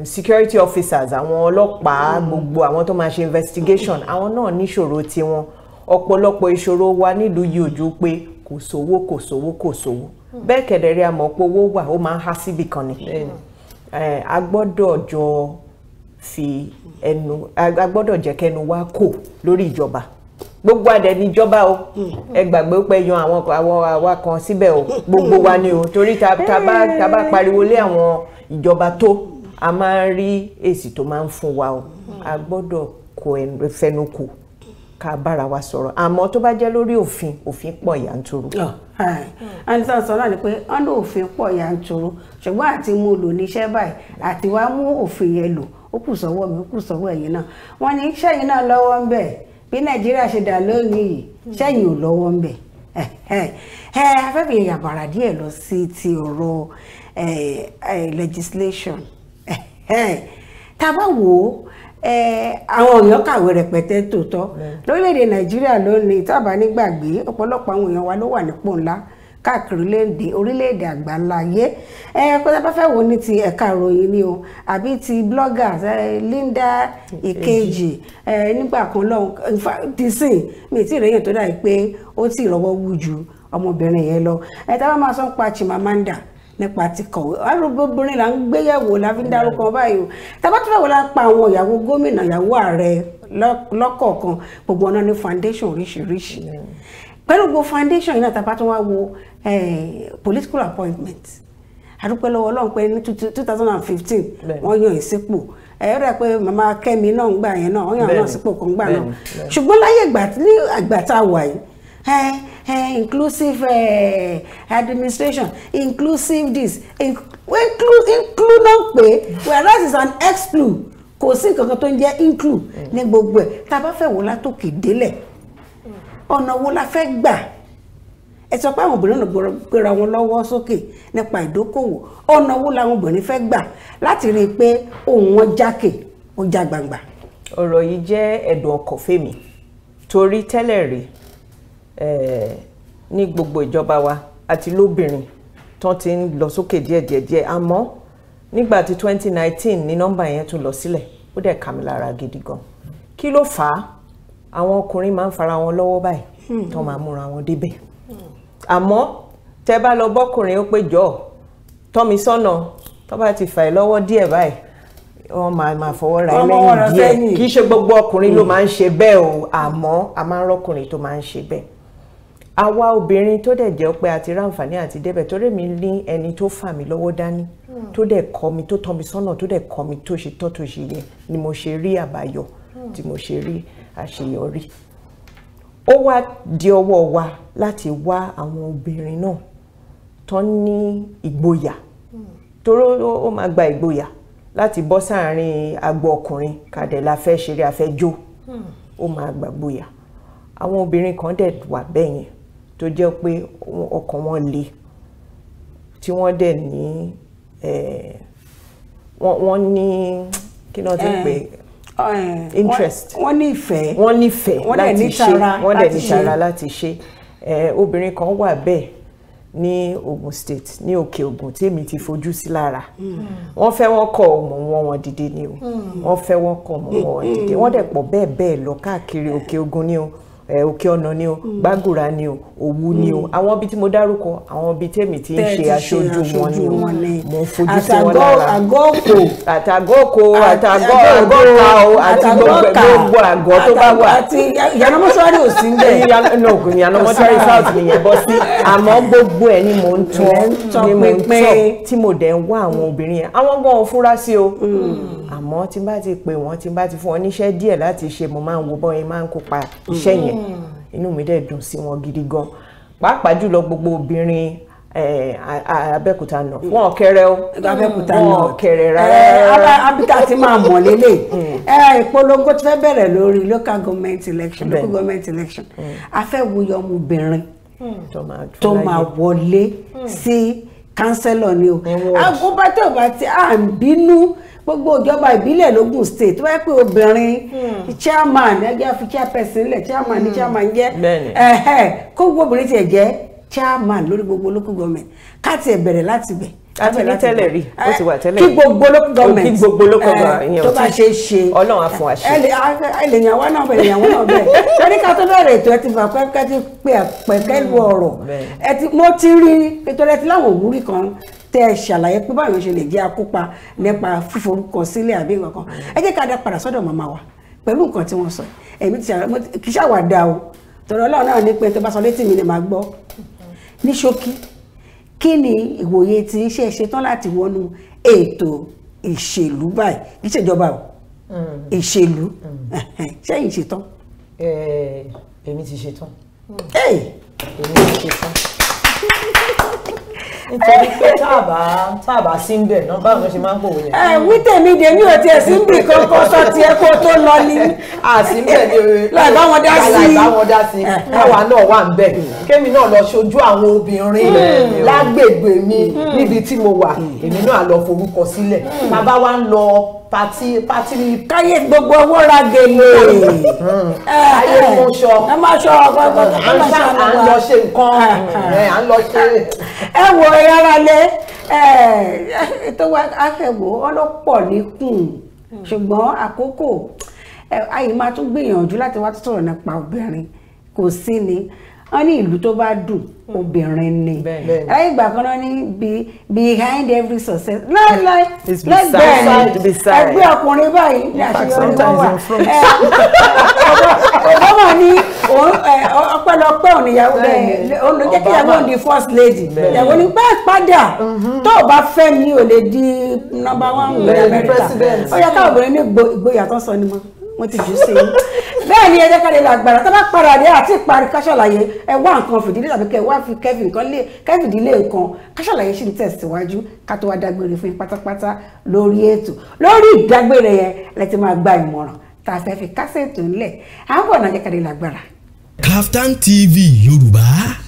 security officers àwọn ọlọ́pàá gbogbo àwọn tó máa ṣe investigation àwọn náà níṣòro tiwọn ọ̀pọ̀lọpọ̀ ìṣòro wa nílùú yìí ojú pé kò sówó bẹ́ẹ̀ kẹ̀dẹ̀rẹ́ àmọ́ pé owó wà ó máa ń há síbì kan ni a gbọ́dọ̀ jọ fi ẹnu a gbọ́dọ̀ jẹ́ kẹnu wa kò lórí ìjọba gbogbo adẹ níjọba o ẹ gbàgbé pé yan àwọn àwa kan síbẹ̀ o gbogbo wa ni o torí tá bá pariwo lé àwọn ìjọba tó a máa ń rí èsì tó máa ń fún wa o a gbọ́dọ̀ kó fẹnu kò ká bára wa sọ̀rọ̀ àmọ́ tó bá jẹ́ lórí òfin pọ̀ yanturu. anisa sọ náà ni pé ọ̀nà òfin pọ̀ yanturu ṣùgbọ́n àti mú lò níṣẹ́ báyìí àti wàá mú òfin yẹn lò ó kù sọ́wọ́ mi ó kù sọ́wọ́ ẹ̀yin náà wọ́n ní sẹ́yìn náà lọ́wọ́ ń bẹ̀ bí Nàìjíríà ṣe dà lónìí yìí sẹ́yìn ò lọ́wọ́ ń bẹ̀ afẹ́fẹ́ yàbàrà díẹ̀ lọ sí ti ọ̀rọ̀ legislation tá a bá wò ó àwọn èèyàn kàwé rẹpẹtẹ tòótọ́ lórílẹ̀‐èdè Nàìjíríà lónìí tá a bá nígbàgbé ọ̀pọ̀lọpọ̀ àwọn èèyàn wa ló wà nípò ńlá káàkiri orílẹ̀‐èdè àgbáńláyé kó tá a bá fẹ́ wò ní ti ẹ̀ka ìròyìn ni o àbí ti bloggers Linda Ìkejì nígbà kan lọ́hùn dísìn mi tí ìrẹ́yìn tó dà pé ó ti rọwọ́ wú ju ọmọbìnrin yẹn lọ tá a bá máa sọ pa Chimamanda nípa ti kọ̀wé arúgbóbìnrin là ń gbéyẹ̀wò la fi ń dárúkọ báyìí o tàbá tó fẹ́ wò la ń pa àwọn ìyàwó gómìnà ìyàwó ààrẹ lọ́kọ̀ọ̀kan gbogbo ọ̀nà ní foundation oríṣiríṣi pẹ̀lú gbogbo foundation yìí náà tàbá tó wá wo political appointment àdúpẹ́ lọ́wọ́ Ọlọ́run pé ní 2015 wọ́n yan ìsípò rẹ̀ pé màmá Kẹ́mi náà ń gbà yẹn náà wọ́n yan náà sípò kan gbà náà ṣùgbọ́n láyé ìgbà tá a wà yìí inclusive administration, inclusive this, include náà pé whereas it's an exclude kò sí nǹkan kan tó ń jẹ́ include ní gbogbo ẹ̀ tá a bá fẹ́ wò látòkè délẹ̀ ọ̀nà wo la fẹ́ gbà ẹ sọ pé àwọn obìnrin náà gbéra wọn lọ́wọ́ sókè nípa ìdókòwò ọ̀nà wo làwọn obìnrin fẹ́ gbà láti rí i pé ohùn wọn jákè ó já gbangba. ọ̀rọ̀ yìí jẹ́ ẹ̀dùn ọkàn fèmí torí tẹ́lẹ̀ rí ní gbogbo ìjọba wa àti lóbìnrin tán ti ń lọ sókè díẹ̀ àmọ́ nígbà tí 2019 ní nọ́mbà yẹn tún lọ sílẹ̀ ó dẹ̀ kà mí lára gidi gan kí ló fà á àwọn ọkùnrin máa ń fara wọn lọ́wọ́ báyìí tán máa múra wọn débẹ̀ àmọ́ tẹ́ bá lọ bọ́kùnrin ó pé jọ̀ọ́ tọ́ mi sọ́nà tó bá ti fà ẹ́ lọ́wọ́ díẹ̀ báyìí wọ́n máa fọwọ́ ra ẹlẹ́yìn díẹ̀ kì í ṣe gbogbo ọkùnrin ló máa ń ṣe bẹ́ẹ̀ o àmọ́ a máa ń rọ́kùnrin tó máa ń ṣe bẹ́ẹ̀. àwa obìnrin tó dẹ̀ jẹ́ pé àti ráǹfààní àti débẹ̀ torí mi ní ẹni tó fà mí lọ́wọ́ dání tó dẹ̀ kọ́ mi tó tọ́ mi sọ́nà tó dẹ̀ kọ́ mi tó ṣe tọ́ tó ṣe yẹ ni mo ṣe rí àbáyọ tí mo ṣe rí àṣeyọrí. ó wá di ọwọ́ wa láti wá àwọn obìnrin náà tó ní ìgboyà torí ó máa gba ìgboyà láti bọ́ sáàrin agbo ọkùnrin kàdé la fẹ́ ṣeré afẹ́ jó ó máa gbàgbóyà. àwọn obìnrin kan dẹ̀ wà bẹ́ẹ̀ yẹn tó jẹ́ pé ọkàn wọn le tí wọ́n dẹ̀ ní wọ́n ní kí ni wọ́n ti pè interest wọ́n ní ìfẹ́ láti ṣe wọ́n dẹ̀ ní tara láti ṣe. obìnrin kan wà bẹ́ẹ̀ ní Ogun State ní Òkè Ògùn tí èmi ti fojú sí lára wọ́n fẹ́ wọ́n kọ̀ ọmọ wọn dìde ni o wọ́n fẹ́ wọ́n kọ̀ ọmọ wọn dìde wọ́n dẹ̀ pọ̀ bẹ́ẹ̀ bẹ́ẹ̀ lọ káàkiri Òkè Ògùn ni o Òkè Ọ̀nà ni o Gbàgùrà ni o Òwu ni o àwọn ibi tí mo dárúkọ àwọn ibi tí èmi ti ń ṣe aṣojú wọn ni o mo ń fojú sí wọn lára àtàgọ́kò àgọ́ta o àti gbogbo àgọ́ tó bá wà àti ìyànà mọ́ṣúárì ò sí bẹ́ẹ̀ ìyànà mọ́ṣúárì south nìyẹn bọ́ sí àmọ́ gbogbo ẹ̀ ni mò ń tọ́ ni mò ń tọ́ tí mo dẹ̀ ń wá àwọn obìnrin yẹn àwọn gan ò fura sí o àmọ́ tí n bá ti pè wọ́n tí n bá ti fún wọn níṣẹ́ díẹ̀ láti ṣe mo máa ń wo bọ́ yẹn máa ń kópa iṣẹ́ yẹn inú mi dẹ̀ dùn sí wọn gidi gan pàápàá jùlọ gbogbo obìnrin Abẹ́òkúta náà wọn kéré o Abẹ́òkúta náà wọn kéré rárá. abíkà ti máa mọ̀ lélẹ̀ ìpolongo ti fẹ́ bẹ̀rẹ̀ lórí local government election a fẹ́ wuyọ ọmọbìnrin tó máa wọlé sí kánsẹ́lọ̀ ni o agúnbátẹ́ ọba tí a ń bínú gbogbo ìjọba ìbílẹ̀ lógùn state tó wáyé pé obìnrin chairman ẹgbẹ́ fi chairperson lẹ̀ chairman ní chairman jẹ́ kó gbogbo obìnrin tiẹ̀ jẹ́ chairman lórí gbogbo local government ká tiẹ̀ bẹ̀rẹ̀ láti bẹ̀. àti ní tẹ́lẹ̀ rí ó ti wà tẹ́lẹ̀ kí gbogbo local government kí gbogbo local government tó bá ṣe é ṣe Ọlọ́run á fún wa ṣe. ẹlẹ́yìn àwọn náà bẹ̀rẹ̀ ìyàwó náà bẹ̀rẹ̀ lórí ká tó bẹ̀rẹ̀ ètò ẹ ti fà pẹ́ẹ́kẹ́ ti pé àpẹ̀kẹ́ lu ọ̀rọ̀ mo ti rí ètò ẹ ti láwọn òwúrí kan tẹ ṣàlàyé pé báyọ̀ ṣe lè jẹ́ akópa nípa fíforúkọ sílẹ̀ àbí nǹkan ẹ jẹ́ ká dá padà sọ́dọ̀ màmá wa pẹ̀lú nǹkan tí wọ́n sọ èmi ti kì í ṣàwàdà o tọ̀rọ̀ Ọlọ́run náà ní pé tó bá sọ létí mi ni màá gbọ́ ní ṣókí kí ni ìwòye tí iṣẹ́ ṣetán láti wọnú ètò ìṣèlú báyìí kì í ṣèjọba o ìṣèlú ṣẹ́yìn ṣetán. èmi ti ṣetán. èmi ti ṣetán. nítorí pé táàbà sí ń bẹ̀ náà báwo ló ṣe máa ń pòwò yẹn. wí tèmi dèmi ò tiẹ̀ sí ń bì kankan sọ tiẹ̀ kó tó lọ ní. àsìmbẹ̀ ni láì bá wọn dá sí. láì bá wọn dá sí káwa náà wà ń bẹ̀ kémi náà lọ ṣojú àwọn obìnrin lágbègbè mi níbi tí mo wà èmi náà lọ forúkọ sílẹ̀ bàbá wa ń lọ pati káyé gbogbo owó ra gèlè ayé mo sọ ẹ má sọ ọgbọgbọ à ń lọ ṣe nǹkan à ń lọ ṣe. ẹ wo yàrá lé ètò akẹ́wò ọlọ́pọ̀ níkùn ṣùgbọ́n àkókò àyè máa tún gbìyànjú láti wá sọ̀rọ̀ nípa obìnrin kò sí ni wọ́n ní ìlú tó bá dùn obìnrin ni láyé ìgbà kan náà ní behind every success láìláì lẹ́gbẹ̀ẹ́ ẹgbẹ́ ọkùnrin báyìí ní àṣeyọrí wọn wà ọgbọ́n ní ọpẹ́lọpẹ́ òníyàwó òun ló jẹ́ kí ìyàwó di first lady ìyàwó ní bẹ́ẹ̀ padà tó o bá fẹ́ mi ò lè di number one ní Amẹ́ríkà ó yẹ káwọn obìnrin ní ìgboyà tó sọ ni mo ti jù sí i bẹ́ẹ̀ ni ẹjẹ́ káde lágbára tó bá padà dé àti ìparí káṣàlàyé ẹ wá nǹkan fìdílé tàbí kẹ wá fi kẹ́fìdílé nǹkan káṣàlàyé ṣì ń tẹ̀síwájú ká tó wá dágbére fún yín pátápátá lórí ètò lórí ìdágbére yẹn lẹ ti máa gba ìmọ̀ràn tá a fẹ́ fi kásẹ̀ ètò ńlẹ̀ à ń bọ̀ náà ẹjẹ́ káde lágbára. Kaftan TV Yorùbá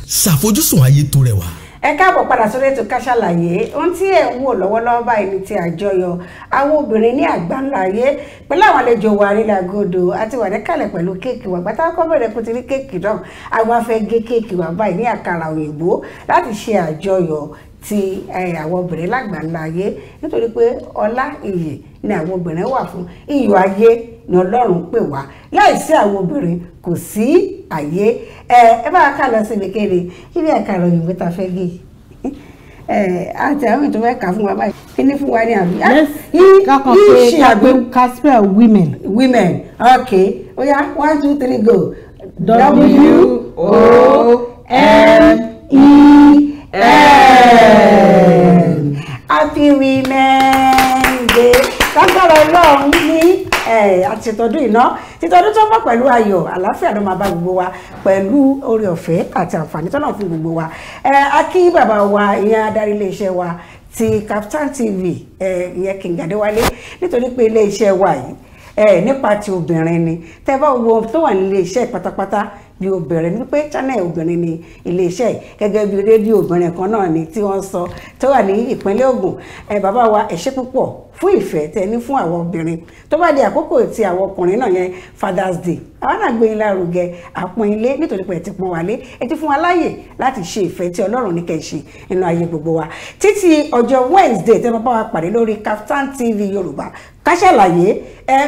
ṣàfojúsùn ayé tó rẹwà. ẹ káàbọ̀ padà sórí ètò Ká Sálàyé ohun tí ẹ̀ ń wò lọ́wọ́lọ́wọ́ báyìí ní ti àjọyọ̀ àwọn obìnrin ní àgbáńlá ayé pẹ̀lú àwọn àlejò wa nílẹ̀ àgọ́dọ̀ àti wà níkàlẹ̀ pẹ̀lú kéèkì wa gbàtà kọ́ bẹ̀rẹ̀ kó ti rí kéèkì náà àwọn afẹ́ gé kéèkì wa báyìí ní àkàrà òyìnbó láti ṣe àjọyọ̀ ti àwọn obìnrin lágbàńlá ayé nítorí pé ọlá iyì ni àwọn obìnrin wà fún. Iyọ̀ ayé ni Ọlọ́run pè wá, láìsí àwọn obìnrin kò sí ayé. Ẹ bá ká lọ síbi kéde ibi ẹ̀ka ìròyìn ìwé ta fẹ́ gé àti àwọn ètò mẹ́ka fún wa báyìí kí ní fún wa ní àbí. kákan pé kápẹ́ Casper women. Okay, ó yá 1 2 3 go. WOMEN. Happy Women's Day. Lágbára Ọlọ́run ní àtìtọ́dún iná títọ́dún tó bọ̀ pẹ̀lú ayọ̀ àlàáfíà ló máa bá gbogbo wa pẹ̀lú oore ọ̀fẹ́ àti àǹfààní tọ́nà fún gbogbo wa. A kí bàbá wa ìyẹn adarí iléeṣẹ́ wa ti Kaftan TV ìyẹn King Adéwálé nítorí pé iléeṣẹ́ wa yìí nípa ti obìnrin ni tẹ́ bá wo tó wà nílé iṣẹ́ pátápátá bí obìnrin ní pé channel obìnrin ni iléeṣẹ́ gẹ́gẹ́ bí rédíò obìnrin kan náà ni tí wọ́n sọ tó wà ní ìpínlẹ̀ Ògùn. Bàbá wa ẹ ṣé púpọ̀ fún ìfẹ́ tẹ́ ní fún àwọn obìnrin tó bá di àkókò tí àwọn ọkùnrin náà yẹn Father's Day àwọn náà gbé yín lárugẹ àpọ́n ilé nítorí pé ẹ ti pọ́n wálé ẹ ti fún wa láàyè láti ṣe ìfẹ́ tí Ọlọ́run ní kẹ́ ṣe nínú ayé gbogbo wa títí ọjọ́ Wednesday tẹ́ bá wa pàdé lórí Kaftan TV Yorùbá ká ṣàlàyé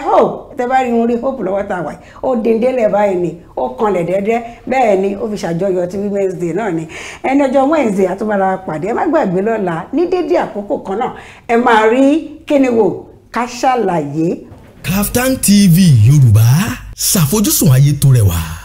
hope tẹ́ bá rí orí hope lọ́wọ́ tá a wà ó dèndélẹ̀ báyìí ni ó kanlẹ̀ dẹ́dẹ́ bẹ́ẹ̀ ni ó fi ṣàjọyọ̀ ti Women's Day náà ni ẹni ọjọ́ Wednesday àtúbára pàdé ẹ má gbàgbé lọ́la ní dédé àkókò kan náà ẹ máa rí kíni wò ká ṣàlàyé. Kaftan TV Yorùbá ṣàfojúsùn ayé tó rẹwà.